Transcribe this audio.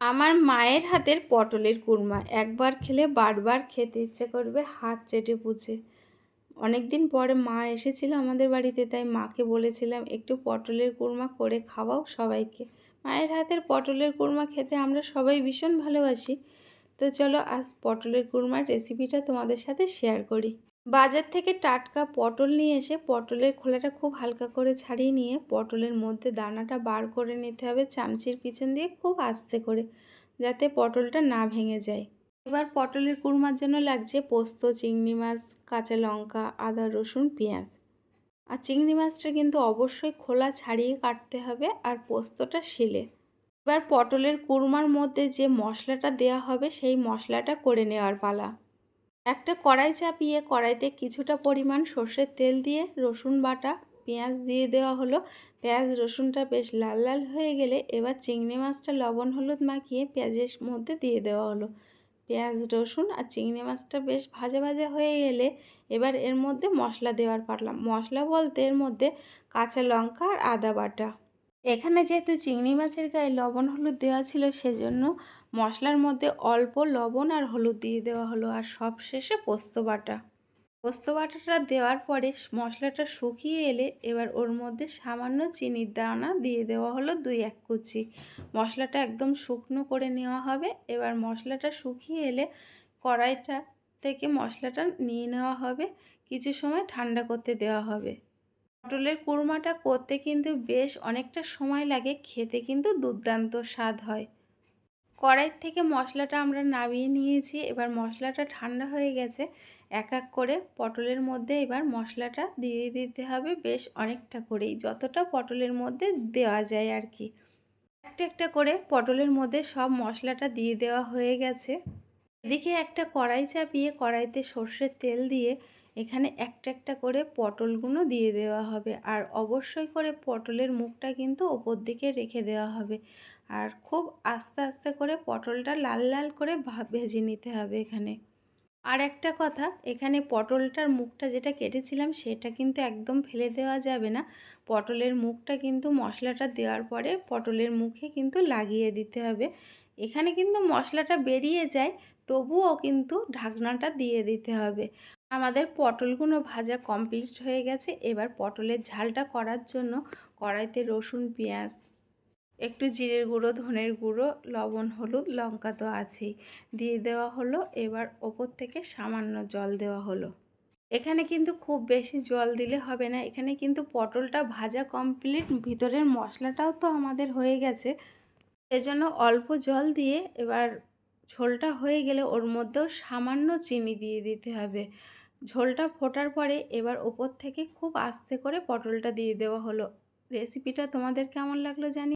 আমার মায়ের হাতের পটলের কুরমা একবার খেলে বারবার খেতে ইচ্ছে করবে, হাত চেটে পুছে। অনেক দিন পরে মা এসেছিল আমাদের বাড়িতে, তাই মাকে বলেছিলাম একটু পটলের কুরমা করে খাওয়াও সবাইকে। মায়ের হাতের পটলের কুরমা খেতে আমরা সবাই ভীষণ ভালোবাসি। তো চলো আজ পটলের কুরমার রেসিপিটা তোমাদের সাথে শেয়ার করি। বাজার থেকে টাটকা পটল নিয়ে এসে পটলের খোলাটা খুব হালকা করে ছাড়িয়ে নিয়ে পটলের মধ্যে দানাটা বার করে নিতে হবে চামচির পিছন দিয়ে খুব আস্তে করে, যাতে পটলটা না ভেঙে যায়। এবার পটলের কুরমার জন্য লাগছে পোস্ত, চিংড়ি মাছ, কাঁচা লঙ্কা, আদা, রসুন, পেঁয়াজ। আর চিংড়ি মাছটা কিন্তু অবশ্যই খোলা ছাড়িয়ে কাটতে হবে, আর পোস্তটা শিলে। এবার পটলের কুরমার মধ্যে যে মশলাটা দেওয়া হবে সেই মশলাটা করে নেওয়ার পালা। একটা কড়াই চাপিয়ে কড়াইতে কিছুটা পরিমাণ সর্ষের তেল দিয়ে রসুন বাটা, পেঁয়াজ দিয়ে দেওয়া হলো। পেঁয়াজ রসুনটা বেশ লাল লাল হয়ে গেলে এবার চিংড়ি মাছটা লবণ হলুদ মাখিয়ে পেঁয়াজের মধ্যে দিয়ে দেওয়া হলো। পেঁয়াজ রসুন আর চিংড়ি মাছটা বেশ ভাজা ভাজা হয়ে গেলে এবার এর মধ্যে মশলা দেওয়ার পারলাম। মশলা বলতে এর মধ্যে কাঁচা লঙ্কা আর আদা বাটা। এখানে যেহেতু চিংড়ি মাছের গায়ে লবণ হলুদ দেওয়া ছিল, সেজন্য মশলার মধ্যে অল্প লবণ আর হলুদ দিয়ে দেওয়া হলো। আর সবশেষে পোস্ত বাটাটা দেওয়ার পরে মশলাটা শুকিয়ে এলে এবার ওর মধ্যে সামান্য চিনির দানা দিয়ে দেওয়া হলো 2-1 কুচি। মশলাটা একদম শুকনো করে নেওয়া হবে। এবার মশলাটা শুকিয়ে এলে কড়াইটা থেকে মশলাটা নিয়ে নেওয়া হবে, কিছু সময় ঠান্ডা করতে দেওয়া হবে। পটলের কুরমাটা করতে কিন্তু বেশ অনেকটা সময় লাগে, খেতে কিন্তু দুর্দান্ত স্বাদ হয়। কড়াই থেকে মশলাটা আমরা নামিয়ে নিয়েছি। এবার মশলাটা ঠান্ডা হয়ে গেছে। এক এক করে পটলের মধ্যে এবার মশলাটা দিয়ে দিতে হবে, বেশ অনেকটা করেই, যতটা পটলের মধ্যে দেওয়া যায় আর কি। একটা একটা করে পটলের মধ্যে সব মশলাটা দিয়ে দেওয়া হয়ে গেছে। এদিকে একটা কড়াই চাপিয়ে কড়াইতে সর্ষের তেল দিয়ে এখানে একটা একটা করে পটলগুলো দিয়ে দেওয়া হবে। আর অবশ্যই করে পটলের মুখটা কিন্তু ওপর দিকে রেখে দেওয়া হবে। আর খুব আস্তে আস্তে করে পটলটা লাল লাল করে ভেজে নিতে হবে এখানে। আর একটা কথা, এখানে পটলটার মুখটা যেটা কেটেছিলাম সেটা কিন্তু একদম ফেলে দেওয়া যাবে না। পটলের মুখটা কিন্তু মশলাটা দেওয়ার পরে পটলের মুখে কিন্তু লাগিয়ে দিতে হবে। এখানে কিন্তু মশলাটা বেরিয়ে যায়, তবুও কিন্তু ঢাকনাটা দিয়ে দিতে হবে। আমাদের পটলগুলো ভাজা কমপ্লিট হয়ে গেছে। এবার পটলের ঝালটা করার জন্য কড়াইতে রসুন, পেঁয়াজ, একটু জিরের গুঁড়ো, ধনের গুঁড়ো, লবণ, হলুদ, লঙ্কা তো আছেই, দিয়ে দেওয়া হলো। এবার ওপর থেকে সামান্য জল দেওয়া হলো। এখানে কিন্তু খুব বেশি জল দিলে হবে না, এখানে কিন্তু পটলটা ভাজা কমপ্লিট, ভিতরের মশলাটাও তো আমাদের হয়ে গেছে। এজন্য অল্প জল দিয়ে এবার ঝোলটা হয়ে গেলে ওর মধ্যেও সামান্য চিনি দিয়ে দিতে হবে। ঝোলটা ফোটার পরে এবার ওপর থেকে খুব আস্তে করে পটলটা দিয়ে দেওয়া হলো। রেসিপিটা তোমাদের কেমন লাগলো জানি।